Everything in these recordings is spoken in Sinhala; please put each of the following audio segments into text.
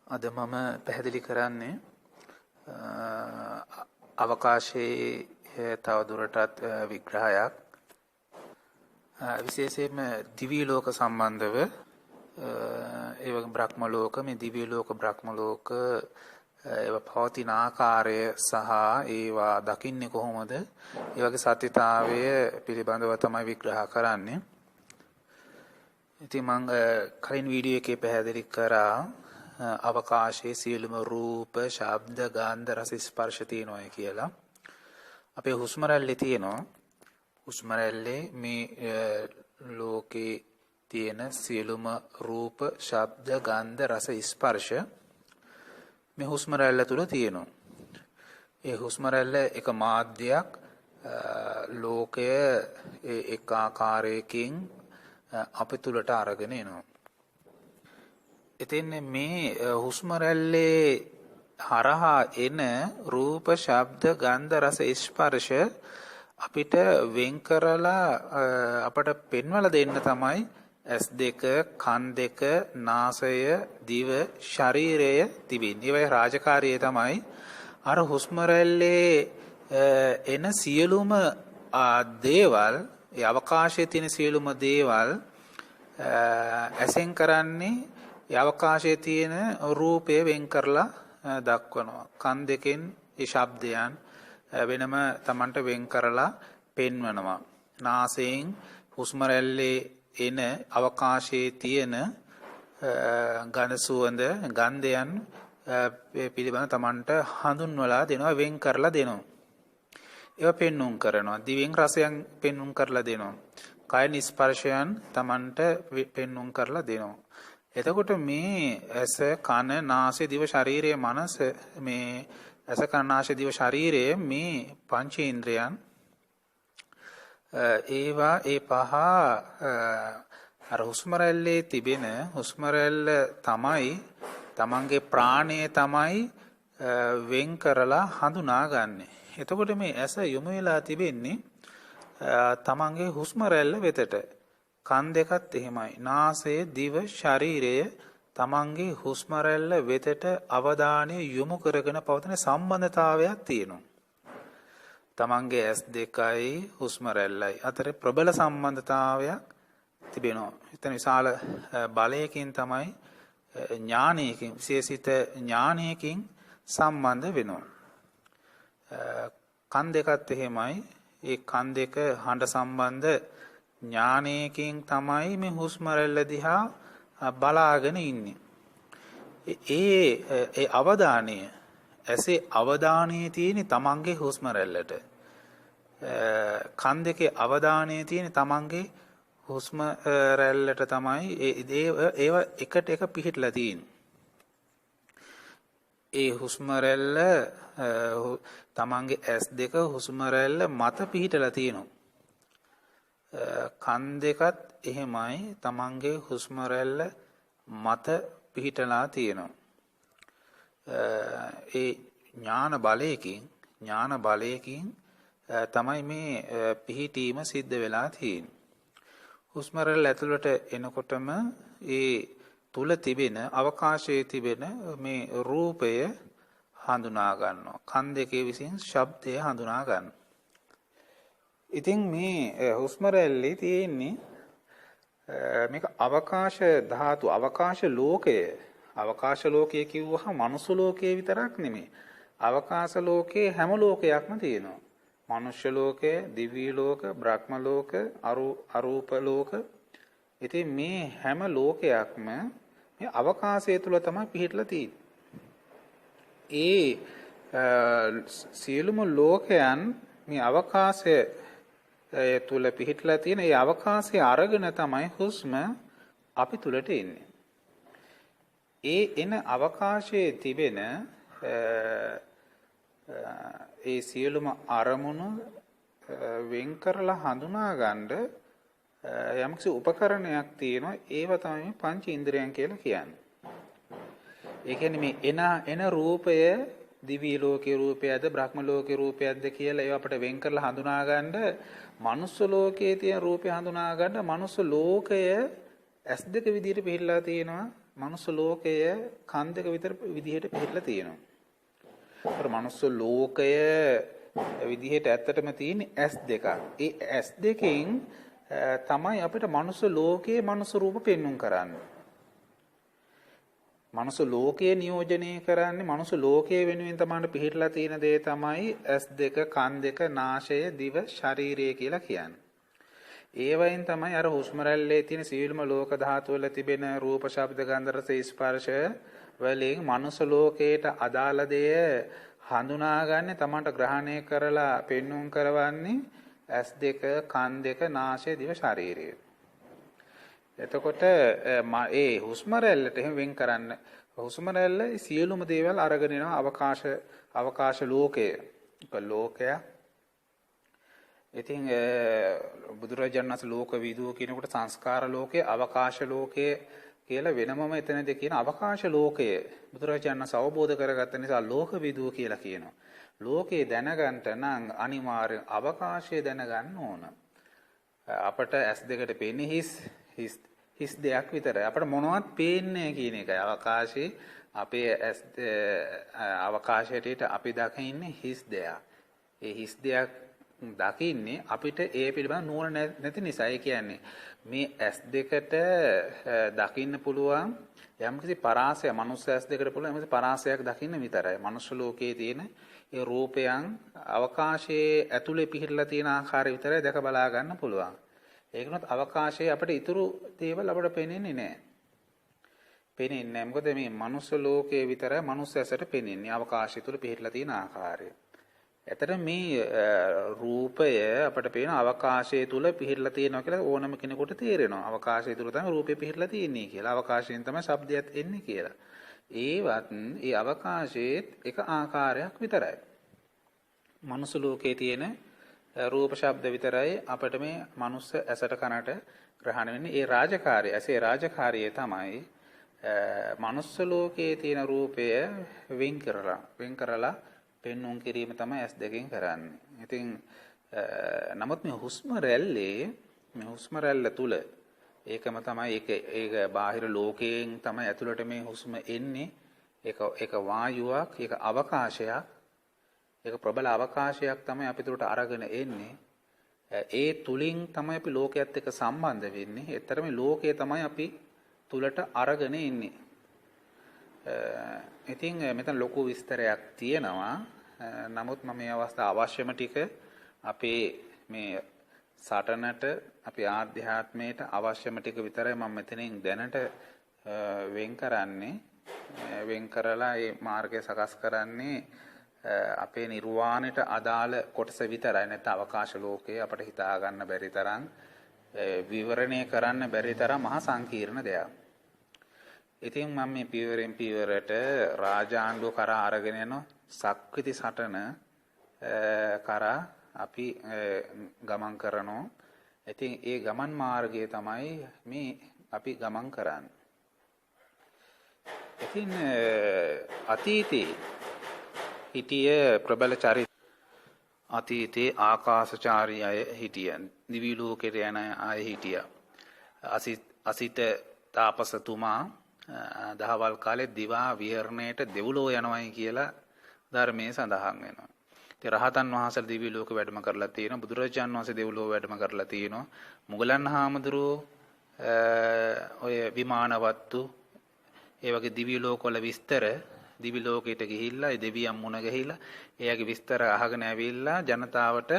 අද මම පැහැදිලි කරන්නේ අවකාශයේ තවදුරටත් විග්‍රහයක් විශේෂයෙන්ම දිව්‍ය ලෝක සම්බන්ධව ඒ වගේ බ්‍රහ්ම ලෝක මේ දිව්‍ය ලෝක බ්‍රහ්ම ලෝක ඒවා පවතින ආකාරය සහ ඒවා දකින්නේ කොහොමද ඒ වගේ සත්‍යතාවය පිළිබඳව තමයි විග්‍රහ කරන්නේ. ඉතින් මම කලින් වීඩියෝ එකේ පැහැදිලි කරා අවකාශයේ සියලුම රූප, ශබ්ද, ගන්ධ, රස, ස්පර්ශ තියෙනවා කියලා. අපේ හුස්ම රැල්ලේ තියෙනවා. හුස්ම රැල්ලේ මේ ලෝකේ තියෙන සියලුම රූප, ශබ්ද, ගන්ධ, රස, ස්පර්ශ මේ හුස්ම රැල්ල තුල තියෙනවා. ඒ හුස්ම රැල්ල එක මාධ්‍යයක් ලෝකය එක් ආකාරයකින් අප තුලට අරගෙන එනවා. ඉතින් මේ හුස්ම රැල්ලේ හරහා එන රූප, ශබ්ද, ගන්ධ, රස, ස්පර්ශ අපිට වෙන් කරලා අපට පෙන්වලා දෙන්න තමයි S2, කන් දෙක, නාසය, දිව, ශරීරය තිබෙන්නේ. ඒ රාජකාරිය තමයි අර හුස්ම රැල්ලේ එන සියලුම දේවල්, ඒ අවකාශයේ තියෙන සියලුම දේවල් ඇසෙන් කරන්නේ ඒ අවකාශයේ තියෙන රූපය වෙන් කරලා දක්වනවා. කන් දෙකෙන් ඒ ශබ්දයන් වෙනම Tamanට වෙන් කරලා පෙන්වනවා. නාසයෙන් හුස්ම රැල්ලේ එන අවකාශයේ තියෙන ගඳ සුවඳ ගන්ධයන් පිළිබඳ Tamanට හඳුන්වලා දෙනවා, වෙන් කරලා දෙනවා. ඒවා පෙන්눔 කරනවා. දිවෙන් රසයන් පෙන්눔 කරලා දෙනවා. කය ස්පර්ශයන් Tamanට පෙන්눔 කරලා දෙනවා. එතකොට මේ ඇස, කන, නාසය, දිව, ශරීරය, මනස, මේ ඇස, කන, නාසය, දිව, ශරීරය මේ පංචේන්ද්‍රයන් ඒවා ඒ පහ අර හුස්ම රැල්ලේ තිබෙන හුස්ම රැල්ල තමයි තමන්ගේ ප්‍රාණය තමයි වෙන් කරලා හඳුනාගන්නේ. එතකොට මේ ඇස යොමු වෙලා තිබෙන්නේ තමන්ගේ හුස්ම රැල්ල වෙතට. කන් දෙකත් එහෙමයි. නාසය, දිව, ශරීරය තමන්ගේ හුස්ම රැල්ල වෙතට අවධානය යොමු කරගෙන පවතින සම්බන්ධතාවයක් තියෙනවා. තමන්ගේ S2යි හුස්ම රැල්ලයි අතර ප්‍රබල සම්බන්ධතාවයක් තිබෙනවා. එතන විශාල බලයකින් තමයි ඥානයකින්, විශේෂිත ඥානයකින් සම්බන්ධ වෙනවා. කන් දෙකත් එහෙමයි. ඒ කන් දෙක හඬ සම්බන්ධ ඥානයකින් තමයි මේ හුස්ම රැල්ල දිහා බලාගෙන ඉන්නේ. ඒ අවධානය, ඇසේ අවධානය තියෙන තමන්ගේ හුස්ම රැල්ලට. කන් දෙකේ අවධානය තියෙන තමන්ගේ හුස්ම රැල්ලට තමයි ඒව එකට එක පිහිටලා තියෙන්නේ. ඒ හුස්ම රැල්ල තමන්ගේ S2 හුස්ම රැල්ල මත පිහිටලා තියෙනවා. කන් දෙකත් එහෙමයි තමන්ගේ හුස්ම රැල්ල මත පිහිටලා තියෙනවා. ඒ ඥාන බලයකින් තමයි මේ පිහිටීම සිද්ධ වෙලා තියෙන්නේ. හුස්ම රැල්ල ඇතුළට එනකොටම ඒ තුල තිබෙන අවකාශයේ තිබෙන මේ රූපය හඳුනා ගන්නවා. කන් දෙකේ විසින් ශබ්දය හඳුනා ගන්නවා. ඉතින් මේ හුස්ම රැල්ලේ තියෙන්නේ මේක අවකාශ ධාතු, අවකාශ ලෝකය. අවකාශ ලෝකය කිව්වහම මනුස්ස ලෝකයේ විතරක් නෙමෙයි. අවකාශ ලෝකයේ හැම ලෝකයක්ම තියෙනවා. මනුෂ්‍ය ලෝකය, දිව්‍ය ලෝක, බ්‍රහ්ම ලෝක, අරූප ලෝක. ඉතින් මේ හැම ලෝකයක්ම මේ අවකාශය තුල තමයි පිහිටලා තියෙන්නේ. ඒ සියලුම ලෝකයන් මේ අවකාශය තුල පිහිටලා තියෙන ඒ අවකාශය අරගෙන තමයි හුස්ම අපි තුලට එන්නේ. ඒ එන අවකාශයේ තිබෙන ඒ සියලුම අරමුණු වෙන් කරලා හඳුනා ගන්න යම්කිසි උපකරණයක් තියෙනවා. ඒව තමයි පංච ඉන්ද්‍රයන් කියලා කියන්නේ. ඒ කියන්නේ මේ එන රූපය දිව්‍ය ලෝකේ රූපයක්ද, බ්‍රහ්ම ලෝකේ රූපයක්ද කියලා ඒව අපිට වෙන් කරලා හඳුනා ගන්න, මනුස්ස ලෝකයේ තියෙන රූපය හඳුනා ගන්න, මනුස්ස ලෝකය S2 විදිහට පිළිලා තියෙනවා මනුස්ස ලෝකය කන් දෙක විතර විදිහට පිළිట్లా තියෙනවා. අර මනුස්ස ලෝකය විදිහට ඇත්තටම තියෙන S2ක්. ඒ S2කින් තමයි අපිට මනුස්ස ලෝකයේ මනුස්ස රූප පෙන්눔 කරන්නේ. මනුස්ස ලෝකයේ නියෝජනය කරන්නේ මනුස්ස ලෝකයේ වෙනුවෙන් තමයි පිළිట్లా තියෙන දේ තමයි S2, කන් දෙක, නාසය, දිව, ශරීරය කියලා කියන්නේ. ඒ වයින් තමයි අර හුස්ම රැල්ලේ තියෙන සීලම ලෝක ධාතු වල තිබෙන රූප, ශබ්ද, ගන්ධ, රස, ස්පර්ශ වලින් මනුස්ස ලෝකයට අදාළ දේ හඳුනාගන්නේ තමන්ට ග්‍රහණය කරලා පෙන්눔 කරවන්නේ S2, කන් දෙක, නාසය, දිව, ශරීරය. එතකොට ඒ හුස්ම රැල්ලට එහෙම වෙන් කරන්න හුස්ම රැල්ල සියලුම දේවල් අරගෙන යනවා අවකාශ ලෝකය. ලෝකයක්. ඉතින් බුදුරජාණන් වහන්සේ ලෝක විදූ කියනකොට සංස්කාර ලෝකයේ අවකාශ ලෝකයේ කියලා වෙනමම එතනදී කියන අවකාශ ලෝකය බුදුරජාණන් වහන්සේ අවබෝධ කරගත්ත නිසා ලෝක විදූ කියලා කියනවා. ලෝකේ දැනගන්න නම් අනිවාර්යෙන් අවකාශය දැනගන්න ඕන. අපට S2කට පේන්නේ හිස් දෙයක් විතරයි. අපට මොනවත් පේන්නේ කියන එකයි. අවකාශයේ අපේ අවකාශයට අපි දකින්නේ හිස් දෙයක්. ඒ හිස් දෙයක් දකින්නේ අපිට ඒ පිළිබඳ නුවණ නැති නිසා. ඒ කියන්නේ මේ S2කට දකින්න පුළුවන් යම්කිසි පරාසය මනුස්ස S2කට පුළුවන් යම්කිසි පරාසයක් දකින්න විතරයි. මනුස්ස ලෝකයේ තියෙන ඒ රූපයන් අවකාශයේ ඇතුලේ පිහිටලා තියෙන ආකාරය විතරයි දැක බලා ගන්න පුළුවන්. ඒකනොත් අවකාශයේ අපිට ඉතුරු දේවල් අපිට පේන්නේ නැහැ. පේන්නේ නැහැ. මොකද මේ මනුස්ස ලෝකයේ විතරයි මනුස්ස ඇසට පේන්නේ අවකාශය තුල පිහිටලා තියෙන ආකාරය. එතන මේ රූපය අපිට පේන අවකාශය තුල පිහිටලා තියෙනවා කියලා ඕනම කෙනෙකුට තේරෙනවා. අවකාශය තුල තමයි රූපය පිහිටලා තියෙන්නේ කියලා. අවකාශයෙන් තමයි ශබ්දයක් එන්නේ කියලා. ඒවත් ඒ අවකාශයේ එක ආකාරයක් විතරයි. මනුස්ස ලෝකයේ තියෙන රූප ශබ්ද විතරයි අපිට මේ මනුස්ස ඇසට කනට ග්‍රහණය වෙන්නේ. ඒ රාජකාරිය ඇසේ රාජකාරිය තමයි මනුස්ස ලෝකයේ තියෙන රූපය වෙන් කරලා පෙන්눔 කිරීම තමයි S2කින් කරන්නේ. ඉතින් නමුත් මේ හුස්ම රැල්ල තුල ඒකම තමයි ඒක බාහිර ලෝකයෙන් තමයි ඇතුළට මේ හුස්ම එන්නේ. ඒක වායුවක්, ඒක අවකාශයක්. ඒක ප්‍රබල අවකාශයක් තමයි අපි තුලට අරගෙන එන්නේ. ඒ තුලින් තමයි අපි ලෝකයේත් එක්ක සම්බන්ධ වෙන්නේ. ඒතරම ලෝකය තමයි අපි තුලට අරගෙන ඉන්නේ. ඉතින් මෙතන ලොකු විස්තරයක් තියෙනවා. නමුත් මම මේ අවස්ථාව අවශ්‍යම ටික අපේ මේ සටනට අපේ ආධ්‍යාත්මයට අවශ්‍යම ටික විතරයි මම මෙතනින් දැනට වෙන් කරන්නේ. වෙන් කරලා මේ මාර්ගය සකස් කරන්නේ අපේ නිර්වාණයට අදාළ කොටස විතරයි. නැත්නම් අවකාශ ලෝකයේ අපිට හිතා ගන්න බැරි තරම් විවරණය කරන්න බැරි තරම් මහා සංකීර්ණ දෙයක්. ඉතින් මම මේ පියවරෙන් පියවරට රාජාංගෝ කරා අරගෙන යන සක්විති සටන කරා අපි ගමන් කරනවා. ඉතින් ඒ ගමන් මාර්ගය තමයි මේ අපි ගමන් කරන්නේ. ඉතින් අතීතේ හිටිය ප්‍රබල චරිත අතීතේ ආකාශචාරී අය හිටියන් දිවි ලෝකයට යන අය හිටියා. අසිත තාපසතුමා දහවල් කාලේ දිවා විහරණයට දෙව්ලෝ යනවායි කියලා ධර්මයේ සඳහන් වෙනවා. ඉතින් රහතන් වහන්සේලා දිවි ලෝක වැඩම කරලා තියෙනවා. බුදුරජාණන් වහන්සේ දෙව්ලෝ වැඩම කරලා තියෙනවා. මුගලන් හාමුදුරුවෝ ඔය විමානවත්තු ඒ වගේ දිවි ලෝකවල විස්තර දිවි ලෝකයට ගිහිල්ලා ඒ දෙවියන් මුණ ගැහිලා එයාගේ විස්තර අහගෙන ඇවිල්ලා ජනතාවට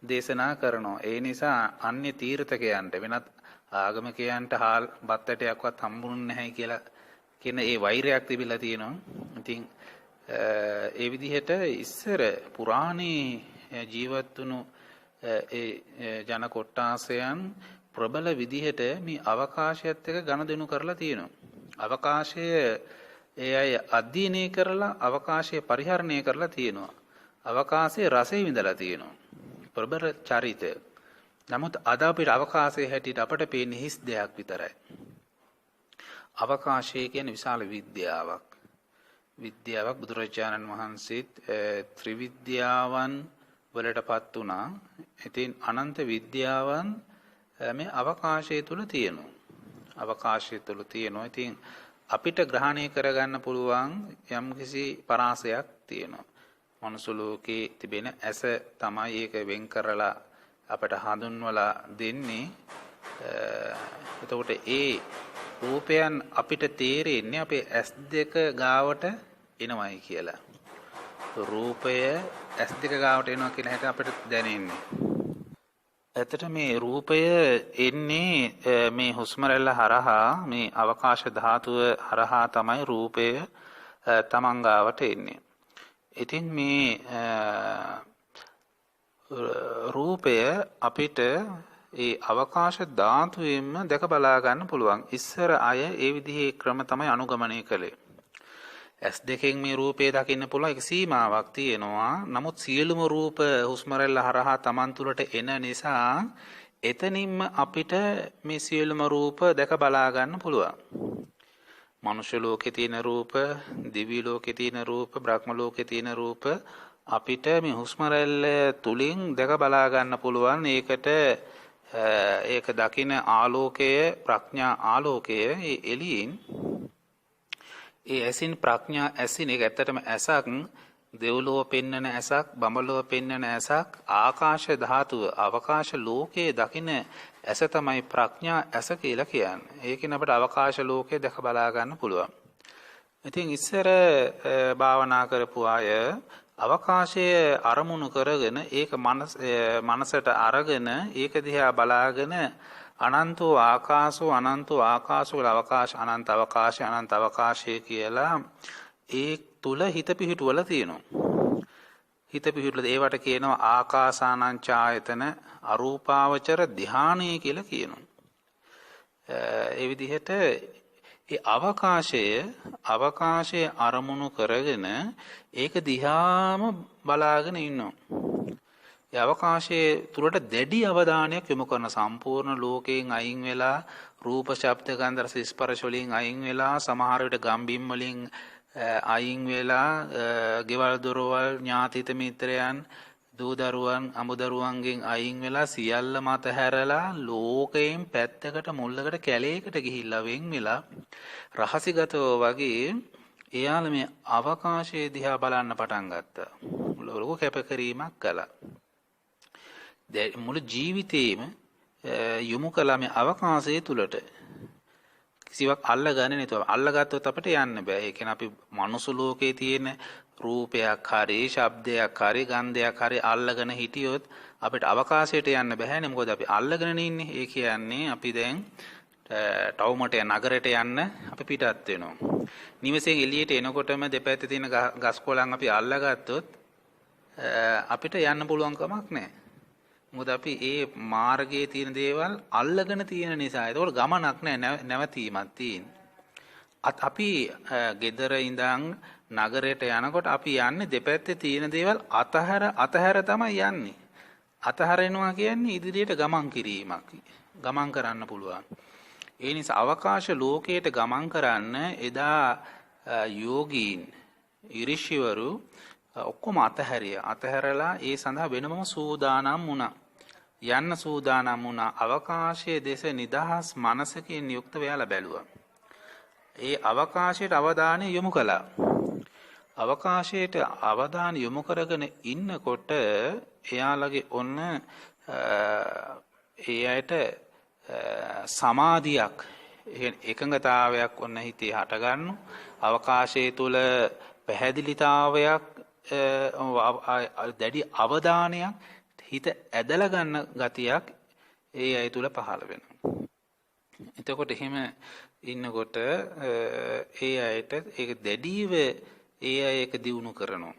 දේශනා කරනවා. ඒ නිසා අන්‍ය තීර්ථකයන්ට වෙනත් ආගමිකයන්ට හාල් බත්තටයක්වත් හම්බුන්නේ නැහැ කියලා කියන ඒ වෛරයක් තිබිලා තියෙනවා. ඉතින් ඒ විදිහට ඉස්සර පුරාණේ ජීවත් වුණු ඒ ජන කොට්ටාසයන් ප්‍රබල විදිහට මේ අවකාශයත් එක්ක ගනුදෙනු කරලා තියෙනවා. අවකාශය ඒ අය අධ්‍යයනය කරලා අවකාශය පරිහරණය කරලා තියෙනවා. අවකාශයේ රසය විඳලා තියෙනවා. ප්‍රබල චරිත. නමුත් අද අපිට අවකාශයේ හැටියට අපට පේන්නේ හිස් දෙයක් විතරයි. අවකාශය කියන්නේ විශාල විද්‍යාවක්. විද්‍යාවක් බුදුරජාණන් වහන්සේත් ත්‍රිවිද්‍යාවන් වලටපත් වුණා. ඉතින් අනන්ත විද්‍යාවන් මේ අවකාශය තුල තියෙනවා. අවකාශය තුල තියෙනවා. ඉතින් අපිට ග්‍රහණය කරගන්න පුළුවන් යම්කිසි පරාසයක් තියෙනවා. මනුස්ස ලෝකේ තිබෙන ඇස තමයි ඒක වෙන් කරලා අපට හඳුන්වලා දෙන්නේ. එතකොට ඒ රූපයන් අපිට තේරෙන්නේ අපේ ඇස් දෙක ගාවට එනවයි කියලා. රූපය ඇස් දෙක ගාවට එනවා කියලා හිත අපිට දැනෙන්නේ. ඇත්තට මේ රූපය එන්නේ මේ හුස්ම රැල්ල හරහා මේ අවකාශ ධාතුව හරහා තමයි රූපය තමන් ගාවට එන්නේ. ඉතින් මේ රූපය අපිට ඒ අවකාශ ධාතුවෙන්ම දැක බලා ගන්න පුළුවන්. ඉස්සර අය ඒ විදිහේ ක්‍රම තමයි අනුගමනය කළේ. ඇස් දෙකෙන් මේ රූපය දකින්න පුළුවන් එක සීමාවක් තියෙනවා. නමුත් සියලුම රූප හුස්ම රැල්ල හරහා Taman තුලට එන නිසා එතනින්ම අපිට මේ සියලුම රූප දැක බලා ගන්න පුළුවන්. මනුෂ්‍ය ලෝකේ තියෙන රූප, දිව්‍ය ලෝකේ තියෙන රූප, බ්‍රහ්ම ලෝකේ තියෙන රූප අපිට මේ හුස්ම රැල්ල තුලින් දැක බලා ගන්න පුළුවන්. ඒක දකින ආලෝකය, ප්‍රඥා ආලෝකය, ඒ එළියින් ඒ ඇසින් ප්‍රඥා ඇසින් ඒක ඇත්තටම ඇසක්, දෙව්ලොව පෙන්නන ඇසක්, බඹලොව පෙන්නන ඇසක්, ආකාශ ධාතුව, අවකාශ ලෝකයේ දකින ඇස තමයි ප්‍රඥා ඇස කියලා කියන්නේ. ඒකෙන් අපිට අවකාශ ලෝකය දැක බලා ගන්න පුළුවන්. ඉතින් ඉස්සර භාවනා කරපු අය අවකාශයේ අරමුණු කරගෙන ඒක මනසට අරගෙන ඒක දිහා බලාගෙන අනන්තෝ ආකාශෝ අනන්තෝ ආකාශෝ අවකාශ අනන්ත අවකාශය අනන්ත අවකාශය කියලා ඒ තුල හිත පිහිටුවලා තියෙනවා. හිත පිහිටුවලා ඒවට කියනවා ආකාසානං ඡායතන අරූපාවචර ධානය කියලා කියනවා. ඒ විදිහට ඒ අවකාශයේ අරමුණු කරගෙන ඒක දිහාම බලාගෙන ඉන්නවා. ඒ අවකාශයේ තුලට දැඩි අවධානයක් යොමු කරන සම්පූර්ණ ලෝකයෙන් අයින් වෙලා රූප, ශබ්ද, ගන්ධ, රස, ස්පර්ශ වලින් අයින් වෙලා සමහර විට ගම්බිම් වලින් අයින් වෙලා ගෙවල් දොරවල් ඥාතිත මිත්‍රයන් දූ දරුවන් අමුදරුවන්ගෙන් අයින් වෙලා සියල්ල මත හැරලා ලෝකයෙන් පැත්තකට මුල්ලකට කැලේකට ගිහිල්ලා වෙන් වෙලා රහසිගතව වගේ එයාලා මේ අවකාශයේ දිහා බලන්න පටන් ගත්තා. ලොකු කැපකිරීමක් කළා. මුළු ජීවිතේම යොමු කළා මේ අවකාශයේ තුලට. කිසිවක් අල්ලගන්නේ නැතුව. අල්ලගත්තොත් අපිට යන්න බෑ. ඒ කියන්නේ අපි මනුස්ස ලෝකේ තියෙන රූපයක් හරි, ශබ්දයක් හරි, ගන්ධයක් හරි අල්ලගෙන හිටියොත් අපිට අවකාශයට යන්න බෑනේ. මොකද අපි අල්ලගෙන ඉන්නේ. ඒ කියන්නේ අපි දැන් ටවුමට නගරයට යන්න අපි පිටත් වෙනවා. නිවසෙන් එළියට එනකොටම දෙපැත්තේ තියෙන ගස් කොළන් අපි අල්ලගත්තොත් අපිට යන්න පුළුවන් කමක් නැහැ. මොකද අපි ඒ මාර්ගයේ තියෙන දේවල් අල්ලගෙන තියෙන නිසා. ඒකවල ගමනක් නැහැ, නැවතීමක් තියෙන. අපි ගෙදර ඉඳන් නගරයට යනකොට අපි යන්නේ දෙපැත්තේ තියෙන දේවල් අතහැර තමයි යන්නේ. අතහැරෙනවා කියන්නේ ඉදිරියට ගමන් කිරීමක්. ගමන් කරන්න පුළුවන්. ඒ නිසා අවකාශ ලෝකයට ගමන් කරන්න එදා යෝගීන් ඍෂිවරු ඔක්කොම අතහැරලා ඒ සඳහා වෙනම සූදානම් වුණා. යන්න සූදානම් වුණා. අවකාශයේ දේශ නිදහස් මනසකින් යුක්ත වෙලා බැලුවා. ඒ අවකාශයට අවධානය යොමු කළා. අවකාශයට අවධානය යොමු කරගෙන ඉන්නකොට එයාලගේ ඔන්න ඒ අයට සමාධියක් එකඟතාවයක් ඔන්න හිතේ හටගන්නු. අවකාශයේ තුල පැහැදිලිතාවයක් දැඩි අවධානයක් හිත ඇදලා ගන්න ගතියක් ඒ අය තුල පහළ වෙනවා. එතකොට එහෙම ඉන්නකොට ඒ අයට ඒක දැඩිව ඒ අය ඒක දියුණු කරනවා.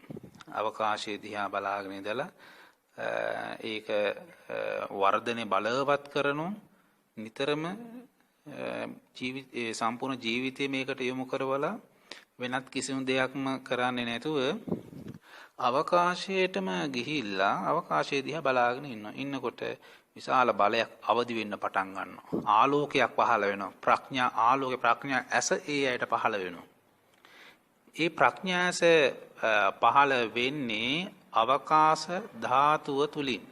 අවකාශයේ දිහා බලාගෙන ඉඳලා ඒක වර්ධනේ බලවත් කරනවා. නිතරම සම්පූර්ණ ජීවිතේ මේකට යොමු කරවලා වෙනත් කිසිම දෙයක්ම කරන්නේ නැතුව අවකාශයටම ගිහිල්ලා අවකාශයේ දිහා බලාගෙන ඉන්නකොට විශාල බලයක් අවදි වෙන්න පටන් ගන්නවා. ආලෝකයක් පහළ වෙනවා. ප්‍රඥා ඇස ඒ අයට පහළ වෙනවා. ඒ ප්‍රඥා ඇස පහළ වෙන්නේ අවකාශ ධාතුව තුලින්.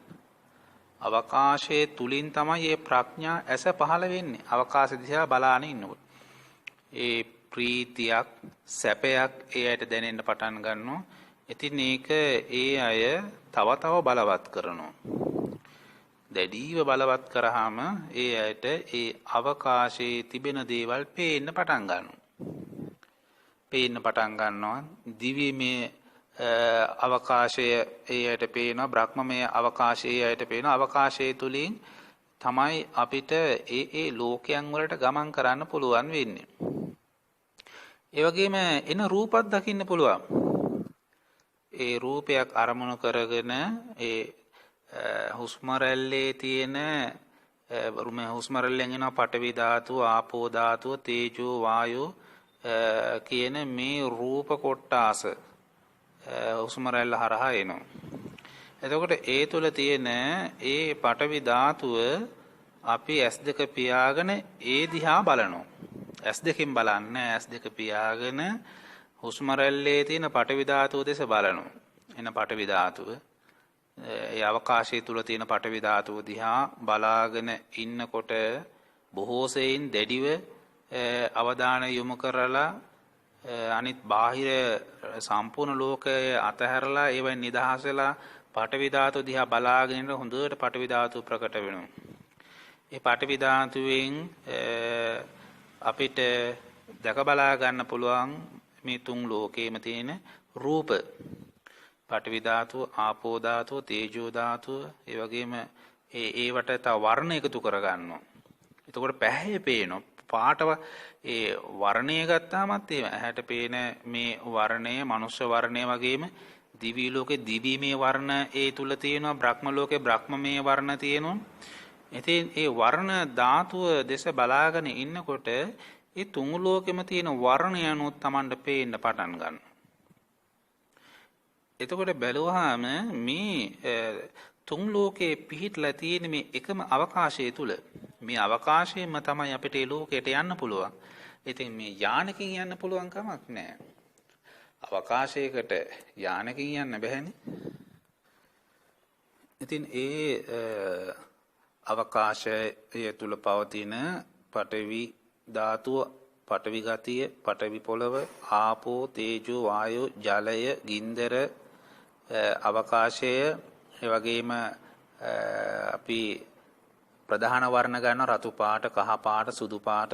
අවකාශයේ තුලින් තමයි මේ ප්‍රඥා ඇස පහළ වෙන්නේ. අවකාශ දිහා බලාගෙන ඉන්නකොට. ඒ ප්‍රීතියක් සැපයක් ඒ අයට දැනෙන්න පටන් ගන්නවා. ඉතින් ඒක ඒ අය තව තව බලවත් කරනවා. දැඩිව බලවත් කරාම ඒ අයට ඒ අවකාශයේ තිබෙන දේවල් පේන්න පටන් ගන්නවා. පේන්න පටන් ගන්නවා. දිව්‍යමය අවකාශය ඒ අයට පේනවා. බ්‍රහ්මමය අවකාශය ඒ අයට පේනවා. අවකාශය තුලින් තමයි අපිට ඒ ලෝකයන් වලට ගමන් කරන්න පුළුවන් වෙන්නේ. ඒ වගේම එන රූපත් දකින්න පුළුවන්. ඒ රූපයක් අරමුණු කරගෙන ඒ හුස්ම රැල්ලේ තියෙන හුස්ම රැල්ලෙන් එන පඨවි ධාතුව, ආපෝ ධාතුව, තේජෝ වායෝ කියන මේ රූප කොටාස හුස්ම රැල්ල හරහා එනවා. එතකොට ඒ තුල තියෙන ඒ පඨවි ධාතුව අපි S2 පියාගෙන ඒ දිහා බලනවා. S2කින් බලන්නේ S2 පියාගෙන හුස්ම රැල්ලේ තියෙන පඨවි ධාතුව දෙස බලනවා. එන පඨවි ධාතුව ඒ අවකාශය තුල තියෙන පඨවි ධාතුව දිහා බලාගෙන ඉන්නකොට බොහෝ සෙයින් දැඩිව අවධානය යොමු කරලා අනිත් බාහිර සම්පූර්ණ ලෝකය අතහැරලා ඒවෙන් නිදහස් වෙලා පඨවි ධාතුව දිහා බලාගෙන ඉන්න හොඳට පඨවි ධාතුව ප්‍රකට වෙනවා. ඒ පඨවි ධාතුවෙන් අපිට දැක බලා ගන්න පුළුවන් මේ තුන් ලෝකේම තියෙන රූප. පඨවි ධාතුව, ආපෝ ධාතුව, තේජෝ ධාතුව, ඒ වගේම ඒවට තව වර්ණ එකතු කර ගන්නවා. එතකොට පැහැය පේනවා. පාටව ඒ වර්ණය ගත්තාමත් ඒ ඇහැට පේන මේ වර්ණය මනුෂ්‍ය වර්ණය වගේම දිවි ලෝකේ දිවිමේ වර්ණ ඒ තුල තියෙනවා. බ්‍රහ්ම ලෝකේ බ්‍රහ්මමේ වර්ණ තියෙනවා. ඉතින් ඒ වර්ණ ධාතුව දෙස බලාගෙන ඉන්නකොට ඒ තුන් ලෝකෙම තියෙන වර්ණය අනුව Tamanට පේන්න පටන් ගන්නවා. එතකොට බැලුවාම මේ තුන් ලෝකේ පිහිටලා තියෙන මේ එකම අවකාශය තුල මේ අවකාශයෙන්ම තමයි අපිට ඒ ලෝකයට යන්න පුළුවන්. ඉතින් මේ යානකින් යන්න පුළුවන් කමක් නැහැ. අවකාශයකට යානකින් යන්න බැහැනේ. ඉතින් ඒ අවකාශය තුල පවතින පඨවි ධාතුව, පඨවි ගතිය, පඨවි පොළව, ආපෝ, තේජෝ, වායෝ, ජලය, ගින්දර, අවකාශය, ඒ වගේම අපි ප්‍රධාන වර්ණ ගන්න රතු පාට, කහ පාට, සුදු පාට.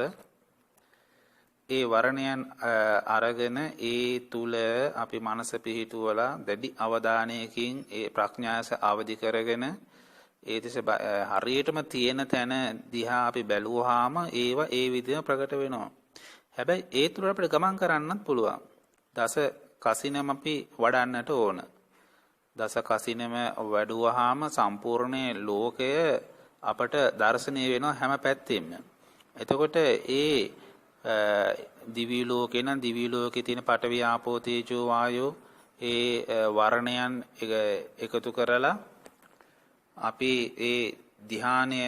ඒ වර්ණයන් අරගෙන ඒ තුල අපි මනස පිහිටුවලා දැඩි අවධානයකින් ඒ ප්‍රඥාස අවදි කරගෙන ඒ තිස හරියටම තියෙන තැන දිහා අපි බැලුවාම ඒව ඒ විදිහම ප්‍රකට වෙනවා. හැබැයි ඒ තුල අපිට ගමන් කරන්නත් පුළුවන්. දස කසිනම අපි වඩන්නට ඕන. දස කසිනම වැඩුවාම සම්පූර්ණ ලෝකය අපට දැర్శණය වෙනවා හැම පැත්තෙම. එතකොට ඒ දිවි ලෝකේ නම් දිවි ලෝකේ තියෙන පඨවි ආපෝ තේජෝ වායෝ ඒ වර්ණයන් එකතු කරලා අපි ඒ ධ්‍යානය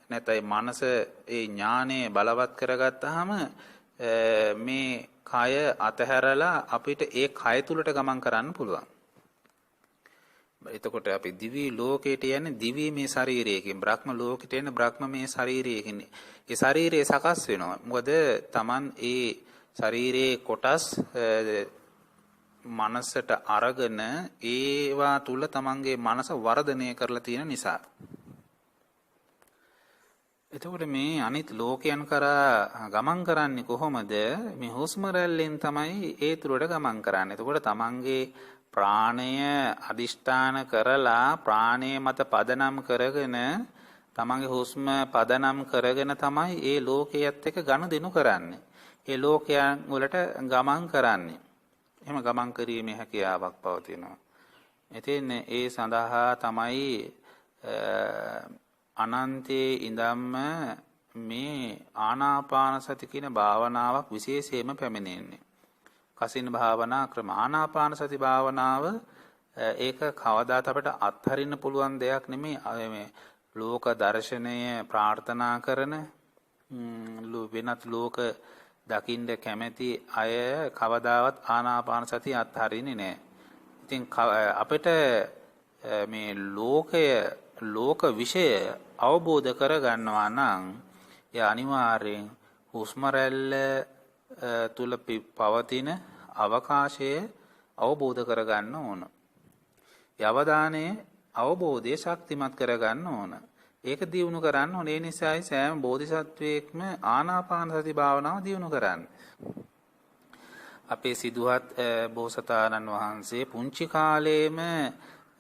නැත්නම් මනස ඒ ඥානය බලවත් කරගත්තාම මේ කය අතහැරලා අපිට ඒ කය තුලට ගමන් කරන්න පුළුවන්. එතකොට අපි දිවි ලෝකයට යන්නේ දිවි මේ ශරීරයකින්, බ්‍රහ්ම ලෝකයට යන්නේ බ්‍රහ්ම මේ ශරීරයකින්. ඒ ශරීරය සකස් වෙනවා. මොකද Taman ඒ ශරීරයේ කොටස් මනසට අරගෙන ඒවා තුල තමන්ගේ මනස වර්ධනය කරලා තියෙන නිසා. එතකොට මේ අනිත් ලෝකයන් කරා ගමන් කරන්නේ කොහොමද? මේ හුස්ම රැල්ලෙන් තමයි ඒ තුලට ගමන් කරන්නේ. එතකොට තමන්ගේ ප්‍රාණය අදිෂ්ඨාන කරලා ප්‍රාණය මත පදනම් කරගෙන තමන්ගේ හුස්ම පදනම් කරගෙන තමයි ඒ ලෝකයේත් එක්ක ගනුදෙනු කරන්නේ. ඒ ලෝකයන් වලට ගමන් කරන්නේ. එහෙම ගමන් කිරීමේ හැකියාවක් පවතිනවා. ඉතින් ඒ සඳහා තමයි අනන්තයේ ඉඳන්ම මේ ආනාපාන සති කියන භාවනාවක් විශේෂයෙන්ම පැමිණෙන්නේ. කසින භාවනා ක්‍රම ආනාපාන සති භාවනාව ඒක කවදාත් අපිට අත්හරින්න පුළුවන් දෙයක් නෙමෙයි. මේ ලෝක දර්ශනය ප්‍රාර්ථනා කරන වෙනත් ලෝක දකින්න කැමැති අය කවදාවත් ආනාපාන සතිය අත්හරින්නේ නැහැ. ඉතින් අපිට මේ ලෝක විෂය අවබෝධ කරගන්නවා නම් ඒ අනිවාර්යෙන් හුස්ම රැල්ල තුල පවතින අවකාශය අවබෝධ කරගන්න ඕන. ඒ අවධානයේ අවබෝධය ශක්තිමත් කරගන්න ඕන. ඒක දියුණු කරන්න ඕනේ. ඒ නිසායි සෑම බෝධිසත්වයෙක්ම ආනාපාන සති භාවනාව දියුණු කරන්නේ. අපේ සිදුහත් බෝසතාණන් වහන්සේ පුංචි කාලේම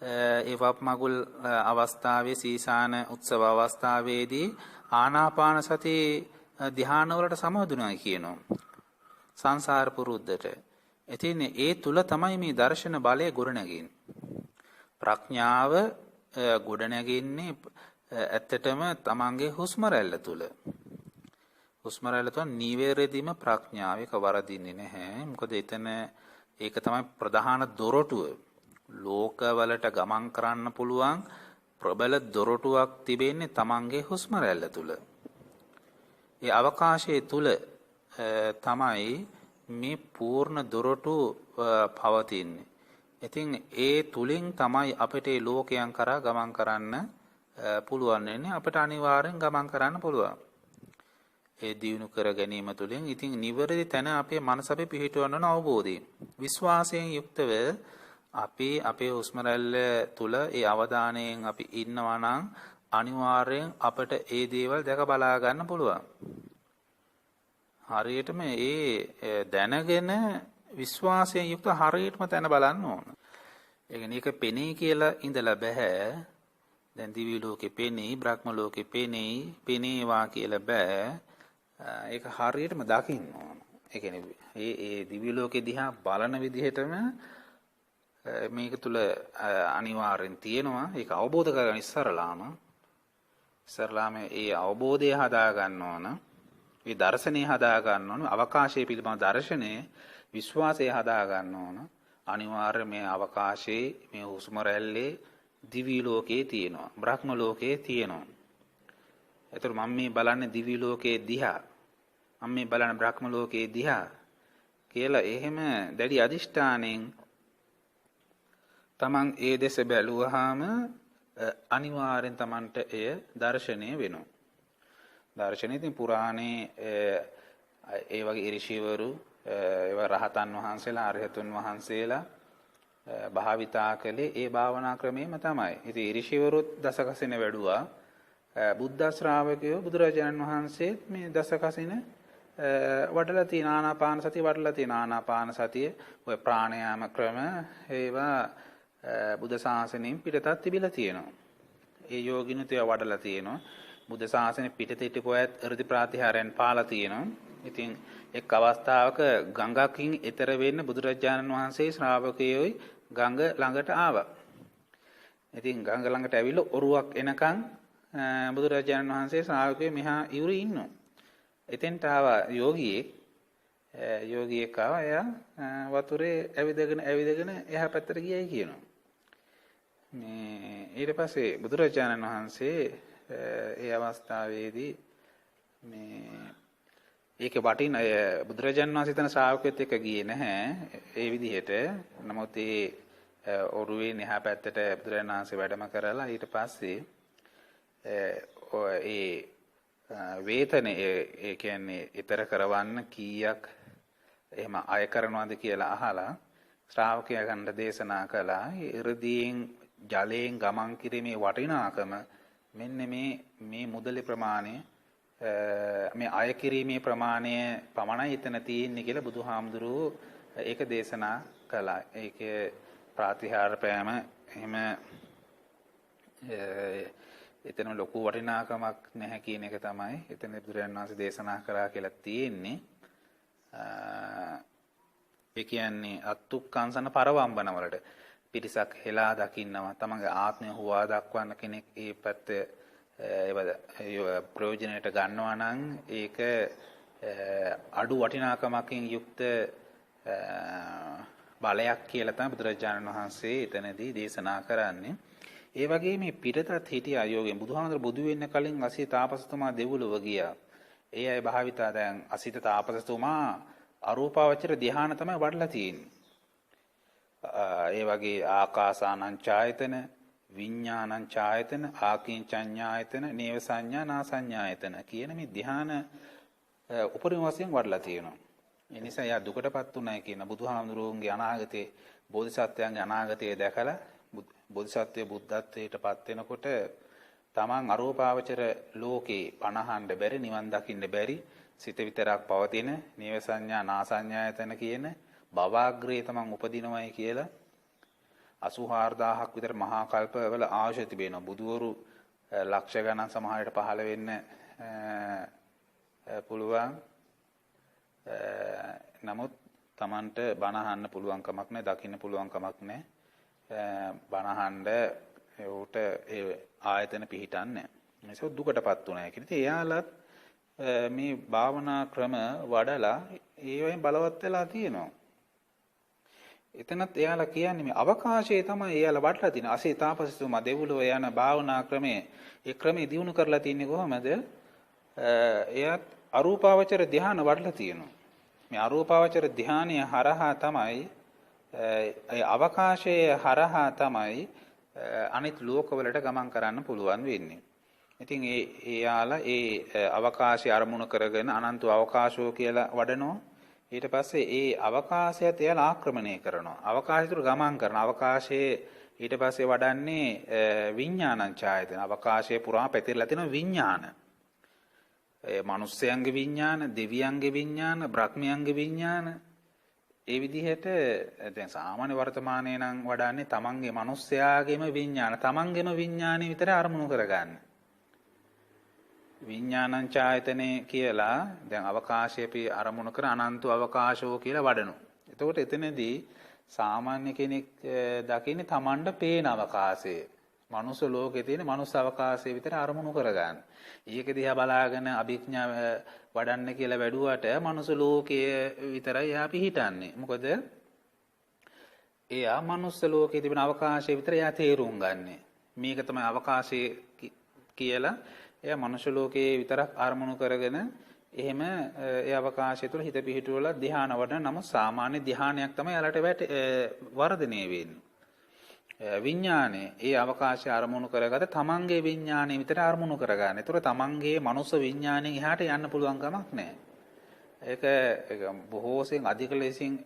ඒ වප් මගුල් අවස්ථාවේ සීසාන උත්සව අවස්ථාවේදී ආනාපාන සති ධ්‍යාන වලට සමවදුනා කියනවා. සංසාර පුරුද්දට. ඉතින් ඒ තුල තමයි මේ දර්ශන බලය ගොඩනැගෙන්නේ. ප්‍රඥාව ගොඩනැගෙන්නේ ඇත්තටම තමන්ගේ හුස්ම රැල්ල තුල. හුස්ම රැල්ල තුල නිවැරදිම ප්‍රඥාව එක වරදින්නේ නැහැ. මොකද එතන ඒක තමයි ප්‍රධාන දොරටුව. ලෝකවලට ගමන් කරන්න පුළුවන් ප්‍රබල දොරටුවක් තිබෙන්නේ තමන්ගේ හුස්ම රැල්ල තුල. ඒ අවකාශයේ තුල තමයි මේ පූර්ණ දොරටු පවතින්නේ. ඉතින් ඒ තුලින් තමයි අපිට ලෝකයන් කරා ගමන් කරන්න පුළුවන් වෙන්නේ. අපිට අනිවාර්යෙන් ගමන් කරන්න පුළුවන්. ඒ දියුණු කර ගැනීම තුළින් ඉතින් නිවැරදි තැන අපේ මනස අපි පිහිටවන්න ඕන අවබෝධයෙන්. විශ්වාසයෙන් යුක්තව අපි අපේ හුස්ම රැල්ල තුල ඒ අවධානයෙන් අපි ඉන්නවා නම් අනිවාර්යෙන් අපිට ඒ දේවල් දැක බලා ගන්න පුළුවන්. හරියටම ඒ දැනගෙන විශ්වාසයෙන් යුක්ත හරියටම තැන බලන්න ඕන. ඒ කියන්නේ ඒක පෙනේ කියලා ඉඳලා බෑ. දැන් දිවි ලෝකේ පෙනේ, බ්‍රහ්ම ලෝකේ පෙනේ, පෙනේවා කියලා බෑ. ඒක හරියටම දකින්න ඕන. ඒ කියන්නේ ඒ දිවි ලෝකේ දිහා බලන විදිහටම මේක තුල අනිවාර්යෙන් තියෙනවා. ඒක අවබෝධ කරගන්න ඉස්සරලාම ඒ අවබෝධය හදා ගන්න ඕන. ඒ දර්ශනය හදා ගන්න ඕන. අවකාශයේ පිළිබඳ දර්ශනය, විශ්වාසය හදා ගන්න ඕන. අනිවාර්යයෙන් මේ අවකාශයේ මේ හුස්ම රැල්ලේ දිවි ලෝකේ තියෙනවා. බ්‍රහ්ම ලෝකේ තියෙනවා. ඒතර මම මේ බලන්නේ දිවි ලෝකේ දිහා. මම මේ බලන්නේ බ්‍රහ්ම ලෝකේ දිහා කියලා එහෙම දැඩි අදිෂ්ඨාණයෙන් තමන් ඒ දෙස බැලුවාම අනිවාර්යෙන් තමන්ට එය දර්ශනය වෙනවා. දර්ශනය ඉතින් පුරාණේ ඒ වගේ ඍෂිවරු ඒවා රහතන් වහන්සේලා අරහතුන් වහන්සේලා භාවිතා කළේ ඒ භාවනා ක්‍රමෙම තමයි. ඉතින් ඍෂිවරුත් දසකසින වැඩුවා. බුද්ධ ශ්‍රාවකයෝ බුදුරජාණන් වහන්සේත් මේ දසකසින වඩලා තියෙන ආනාපාන සතිය වඩලා තියෙන ආනාපාන සතිය ඔය ප්‍රාණයාම ක්‍රම ඒවා බුද්ධ ශාසනයෙන් පිටතත් තිබිලා තියෙනවා. ඒ යෝගිනුත් ඒවා වඩලා තියෙනවා. බුද්ධ ශාසනය පිටත හිටපු අයත් අර්ධි ප්‍රාතිහාරයන් පාලා තියෙනවා. ඉතින් එක් අවස්ථාවක ගංගාකින් එතර වෙන්න බුදුරජාණන් වහන්සේ ශ්‍රාවකයෝයි ගඟ ළඟට ආවා. ඉතින් ගඟ ළඟට ඇවිල්ලා ඔරුවක් එනකන් බුදුරජාණන් වහන්සේ ශ්‍රාවකයෝ මෙහා ඉවුරේ ඉන්නවා. එතෙන්ට ආවා යෝගියෙක් ආවා. එයා වතුරේ ඇවිදගෙන එහා පැත්තට ගියයි කියනවා. මේ ඊට පස්සේ බුදුරජාණන් වහන්සේ ඒ අවස්ථාවේදී මේ ඒක වටින බුදුරජාණන් වහන්සේ තන ශ්‍රාවකයොත් එක්ක ගියේ නැහැ ඒ විදිහට. නමුත් ඒ ඔරුවේ එහා පැත්තට බුදුරජාණන් වහන්සේ වැඩම කරලා ඊට පස්සේ ඒ වේතනේ ඒ කියන්නේ ඊතර කරවන්න කීයක් එහෙම අය කරනවද කියලා අහලා ශ්‍රාවකයා ගන්න දේශනා කළා. ඉරදීන් ජලයෙන් ගමන් කිරීමේ වටිනාකම මෙන්න මේ මුදලේ ප්‍රමාණය මේ අය කිරීමේ ප්‍රමාණය පමණයි එතන තියෙන්නේ කියලා බුදුහාමුදුරුවෝ ඒක දේශනා කළා. ඒකේ ප්‍රාතිහාර පෑම එහෙම එතන ලොකු වටිනාකමක් නැහැ කියන එක තමයි එතන බුදුරජාණන් වහන්සේ දේශනා කරා කියලා තියෙන්නේ. ඒ කියන්නේ අත්ුක්කංසන පරවම්බන වලට පිරිසක් හෙලා දකින්නවා. තමන්ගේ ආත්මය හුවා දක්වන්න කෙනෙක් ඒ පැත්ත ප්‍රයෝජනයට ගන්නවා නම් ඒක අඩු වටිනාකමකින් යුක්ත බලයක් කියලා තමයි බුදුරජාණන් වහන්සේ එතනදී දේශනා කරන්නේ. ඒ වගේ මේ පිටතත් හිටිය අයෝගෙන් බුදුහාමර බුදු වෙන්න කලින් අසිත තාපසතුමා දෙව්ලොව ගියා. ඒ අය භාවිතා දැන් අසිත තාපසතුමා අරූපාවචර ධ්‍යාන තමයි වඩලා තියෙන්නේ. ඒ වගේ ආකාසානං ඡායතන, විඥානං ඡායතන, ආකින්චඤ්ඤායතන, නේව සංඥා නා සංඥායතන කියන මේ ධ්‍යාන උපරිම වශයෙන් වඩලා තියෙනවා. ඒ නිසා යා දුකටපත් උනායි කියන බුදුහාමුදුරුවන්ගේ අනාගතේ බෝධිසත්වයන්ගේ අනාගතය දැකලා බෝධිසත්වය බුද්ධත්වයටපත් වෙනකොට තමන් අරූපාවචර ලෝකේ පණහන්න බැරි නිවන් දකින්න බැරි සිත විතරක් පවතින නේව සංඥා නාසඤ්ඤායතන කියන භවග්‍රේ තමන් උපදිනවයි කියලා 84000ක් විතර මහා කල්පවල ආශය තිබෙනවා. බුදුවරු ලක්ෂ ගණන් සමහරට පහළ වෙන්න පුළුවන්. නමුත් තමන්ට බණ අහන්න පුළුවන් කමක් නැහැ, දකින්න පුළුවන් කමක් නැහැ. බණ අහන්න ඒකට ඒ ආයතන පිහිටන්නේ නැහැ. ඒක දුකටපත් උනායි කියන ඉතින් එයාලත් මේ භාවනා ක්‍රම වඩලා ඒ වයින් බලවත් වෙලා තියෙනවා. එතනත් එයාලා කියන්නේ මේ අවකාශයේ තමයි එයාලා වඩලා තියෙන. අසේ තාපසතුමා දෙව්ලොව යන භාවනා ක්‍රමයේ ඒ ක්‍රමයේ දිනු කරලා තින්නේ කොහමද? එයාත් අරූපාවචර ධ්‍යාන වඩලා තියෙනවා. මේ අරූපාවචර ධ්‍යානය හරහා තමයි ඒ අවකාශයේ හරහා තමයි අනිත් ලෝකවලට ගමන් කරන්න පුළුවන් වෙන්නේ. ඉතින් එයාලා ඒ අවකාශය අරමුණු කරගෙන අනන්ත අවකාශෝ කියලා වඩනවා. ඊට පස්සේ ඒ අවකාශයත් එයාලා ආක්‍රමණය කරනවා. අවකාශය තුර ගමන් කරන අවකාශයේ ඊට පස්සේ වඩන්නේ විඥානං ඡායතන. අවකාශයේ පුරා පැතිරලා තියෙන විඥාන. මනුස්සයන්ගේ විඥාන, දෙවියන්ගේ විඥාන, බ්‍රහ්මයන්ගේ විඥාන. ඒ විදිහට දැන් සාමාන්‍ය වර්තමානයේ නම් වඩන්නේ තමන්ගේ මනුස්සයාගේම විඥාන, තමන්ගේම විඥානෙ විතර අරමුණු කරගන්න. විඥානං ඡායතනේ කියලා දැන් අවකාශය අපි අරමුණු කර අනන්ත අවකාශෝ කියලා වඩනවා. එතකොට එතනදී සාමාන්‍ය කෙනෙක් දකින්නේ තමන්ට පේන අවකාශය. මනුස්ස ලෝකේ තියෙන මනුස්ස අවකාශය විතර අරමුණු කරගන්න. ඊයක දිහා බලාගෙන අභිඥා වඩන්න කියලා වැඩුවට මනුස්ස ලෝකයේ විතරයි එයා පිහිටන්නේ. මොකද එයා මනුස්ස ලෝකයේ තිබෙන අවකාශය විතර එයා තේරුම් ගන්නෙ. මේක තමයි අවකාශය කියලා එයා මනුෂ්‍ය ලෝකයේ විතරක් අරමුණු කරගෙන එහෙම ඒ අවකාශය තුළ හිත පිහිටුවලා ධ්‍යාන වඩන නම සාමාන්‍ය ධ්‍යානයක් තමයි යාලට වර්ධනය වෙන්නේ. විඥානේ ඒ අවකාශය අරමුණු කරගත තමන්ගේ විඥානේ විතර අරමුණු කරගන්න. ඒතර තමන්ගේ මනුස්ස විඥාණයෙන් එහාට යන්න පුළුවන් කමක් නැහැ. ඒක බොහෝසෙන් අධික ලෙසින්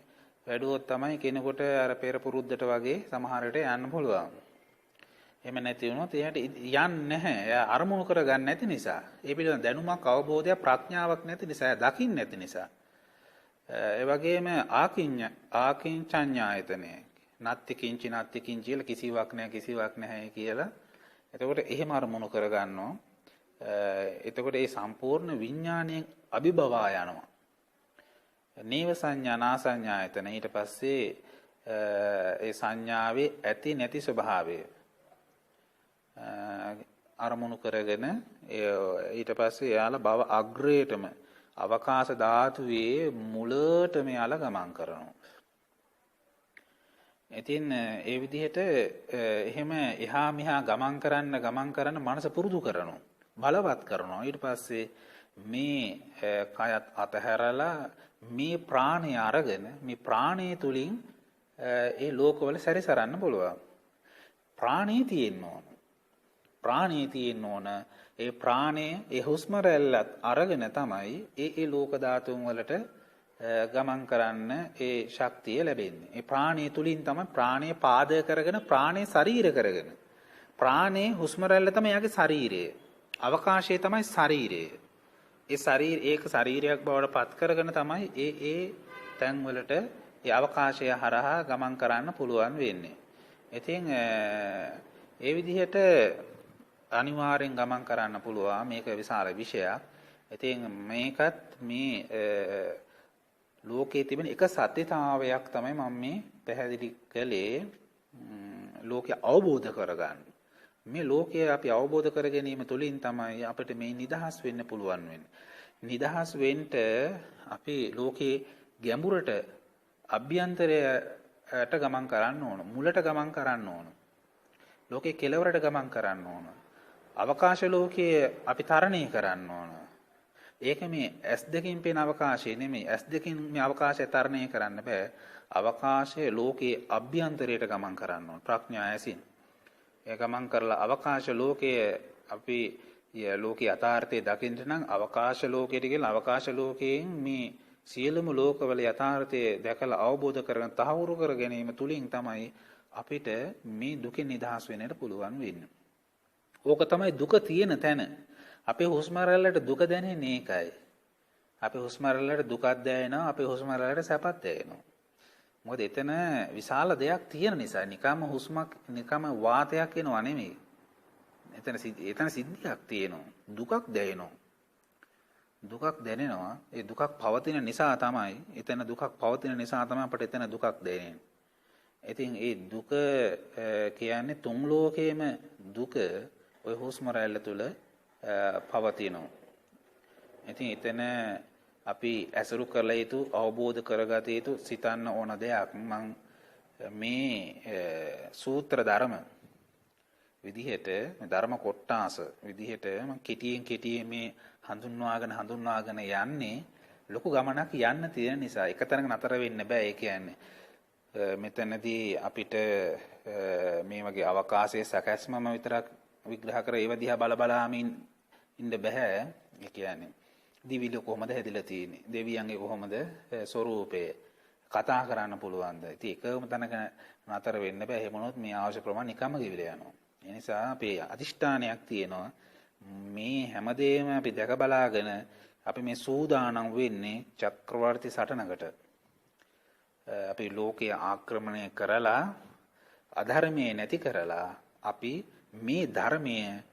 වැඩුවොත් තමයි කෙනෙකුට අර පෙර පුරුද්දට වගේ සමහර විට යන්න පුළුවන්. එහෙම නැති වුණොත් එයාට යන්නේ නැහැ. එයා අරමුණු කරගන්න නැති නිසා. ඒ පිළිබඳ දැනුමක් අවබෝධයක් ප්‍රඥාවක් නැති නිසා, දකින්න නැති නිසා. ඒ වගේම ආකින්චඤ්ඤායතනෙ නත්ති කිංචි නත්ති කිංචි කියලා කිසිවක් නැහැ කියලා. එතකොට එහෙම අරමුණු කරගන්නවා. එතකොට ඒ සම්පූර්ණ විඥාණයෙන් අභිභවා යනවා. නේව සංඥා නාසඤ්ඤායතන ඊට පස්සේ ඒ සංඥාවේ ඇති නැති ස්වභාවය අරමුණු කරගෙන ඊට පස්සේ යාලා භව අග්‍රේටම අවකාශ ධාතුවේ මුලටම යාලා ගමන් කරනවා. ඉතින් ඒ විදිහට එහෙම එහා මෙහා ගමන් කරන්න මනස පුරුදු කරනවා. බලවත් කරනවා. ඊට පස්සේ මේ කයත් අතහැරලා මේ ප්‍රාණය අරගෙන මේ ප්‍රාණය තුලින් ඒ ලෝකවල සැරිසරන්න පුළුවන්. ප්‍රාණය තියෙන්න ඕන. ඒ ප්‍රාණය ඒ හුස්ම රැල්ලත් අරගෙන තමයි ඒ ලෝක ධාතුන් වලට ගමන් කරන්න ඒ ශක්තිය ලැබෙන්නේ. ඒ ප්‍රාණය තුලින් තමයි ප්‍රාණය පාදක කරගෙන ප්‍රාණය ශරීර කරගෙන. ප්‍රාණය හුස්ම රැල්ල තමයි යාගේ ශරීරය. අවකාශය තමයි ශරීරය. ඒක ශරීරයක් බවට පත් කරගෙන තමයි ඒ තැන් වලට ඒ අවකාශය හරහා ගමන් කරන්න පුළුවන් වෙන්නේ. ඉතින් ඒ විදිහට අනිවාර්යෙන් ගමන් කරන්න පුළුවන්. මේක විශාල විෂයක්. ඉතින් මේකත් මේ ලෝකයේ තිබෙන එක සත්‍යතාවයක් තමයි මම මේ පැහැදිලි කළේ. ලෝකය අවබෝධ කරගන්න. මේ ලෝකය අපි අවබෝධ කර ගැනීම තුළින් තමයි අපිට මේ නිදහස් වෙන්න පුළුවන් වෙන්නේ. නිදහස් වෙන්න අපි ලෝකයේ ගැඹුරට අභ්‍යන්තරයට ගමන් කරන්න ඕන. මුලට ගමන් කරන්න ඕන. ලෝකයේ කෙළවරට ගමන් කරන්න ඕන. අවකාශ ලෝකයේ අපි තරණය කරන්න ඕන. ඒක මේ S2කින් පේන අවකාශය නෙමෙයි. S2කින් මේ අවකාශය තරණය කරන්න බෑ. අවකාශයේ ලෝකයේ අභ්‍යන්තරයට ගමන් කරන්න ඕන ප්‍රඥා ඇසින්. ඒ ගමන් කරලා අවකාශ ලෝකයේ අපි ලෝකයේ යථාර්ථය දකින්න නම් අවකාශ ලෝකයට ගිහලා අවකාශ ලෝකයෙන් මේ සියලුම ලෝකවල යථාර්ථය දැකලා අවබෝධ කරගෙන තහවුරු කර ගැනීම තුලින් තමයි අපිට මේ දුකෙන් නිදහස් වෙන්නට පුළුවන් වෙන්නේ. ඕක තමයි දුක තියෙන තැන. අපේ හුස්ම රැල්ලට දුක දැනෙන්නේ ඒකයි. අපේ හුස්ම රැල්ලට දුකක් දැනෙනවා, අපේ හුස්ම රැල්ලට සැපක් දැනෙනවා. මොකද එතන විශාල දෙයක් තියෙන නිසා. නිකම්ම හුස්මක් නිකම්ම වාතයක් එනවා නෙමෙයි. එතන සිද්ධියක් තියෙනවා. දුකක් දැනෙනවා. දුකක් දැනෙනවා. ඒ දුකක් පවතින නිසා තමයි එතන දුකක් පවතින නිසා තමයි අපිට එතන දුකක් දැනෙන්නේ. ඉතින් ඒ දුක කියන්නේ තුන් ලෝකයේම දුක ඔය හුස්ම රැල්ල තුල පවතිනවා. ඉතින් එතන අපි ඇසුරු කළ යුතු අවබෝධ කරගත යුතු සිතන්න ඕන දෙයක් මම මේ සූත්‍ර ධර්ම විදිහට ධර්ම කොටාස විදිහට මම කෙටියෙන් මේ හඳුන්වාගෙන යන්නේ ලොකු ගමනක් යන්න තියෙන නිසා එක තැනක නතර වෙන්න බෑ. ඒ කියන්නේ මෙතනදී අපිට මේ වගේ අවකාශයේ සැකැස්මම විතරක් විග්‍රහ කර ඒව දිහා බලාමින් ඉන්න බෑ. ඒ කියන්නේ දිවිල කොහොමද හැදිලා තියෙන්නේ? දෙවියන්ගේ කොහොමද ස්වરૂපය? කතා කරන්න පුළුවන්ද? ඉතින් එකම තැනක නතර වෙන්න බෑ. එහෙම වුණොත් මේ අවශ්‍ය ප්‍රමාණ නිකම්ම කිවිල යනවා. ඒ නිසා අපේ අදිෂ්ඨානයක් තියෙනවා. මේ හැමදේම අපි දැක බලාගෙන අපි මේ සූදානම් වෙන්නේ චක්‍රවර්ති සටනකට. අපි ලෝකයේ ආක්‍රමණය කරලා අධර්මයේ නැති කරලා අපි මේ ධර්මයේ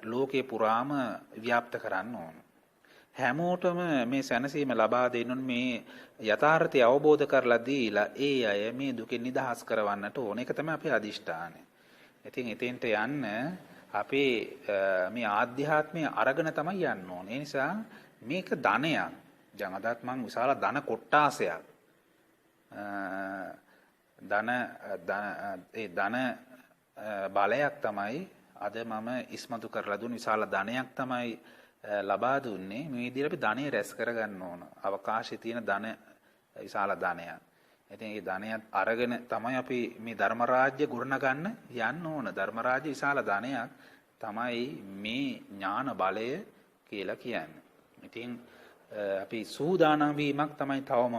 ලෝකේ පුරාම ව්‍යාප්ත කරන්න ඕන. හැමෝටම මේ සැනසීම ලබා දෙන්න මේ යථාර්ථය අවබෝධ කරලා දීලා ඒ අය මේ දුකෙන් නිදහස් කරවන්නට ඕන. ඒක තමයි අපේ අදිෂ්ඨානය. ඉතින් එතෙන්ට යන්න අපේ මේ ආධ්‍යාත්මය අරගෙන තමයි යන්න ඕන. ඒ නිසා මේක ධනයක්. දැන් අදත් මම විශාල ධන කොට්ටාසයක් ධන බලයක් තමයි අද මම ඉස්මතු කරලා දුන්න විශාල ධනයක් තමයි ලබා දුන්නේ. මේ විදිහට අපි ධනෙ රැස් කරගන්න ඕන. අවකාශයේ තියෙන ධන විශාල ධනයක්. ඉතින් මේ ධනයත් අරගෙන තමයි අපි මේ ධර්ම රාජ්‍ය ගොඩනගන්න යන්න ඕන. ධර්ම රාජ්‍ය විශාල ධනයක් තමයි මේ ඥාන බලය කියලා කියන්නේ. ඉතින් අපි සූදානම් වීමක් තමයි තවම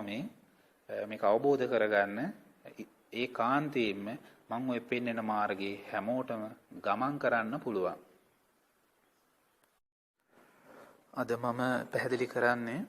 මේක අවබෝධ කරගන්න ඒකාන්තයෙන්ම මම ඔය පෙන්වන මාර්ගයේ හැමෝටම ගමන් කරන්න පුළුවන්. අද මම පැහැදිලි කරන්නේ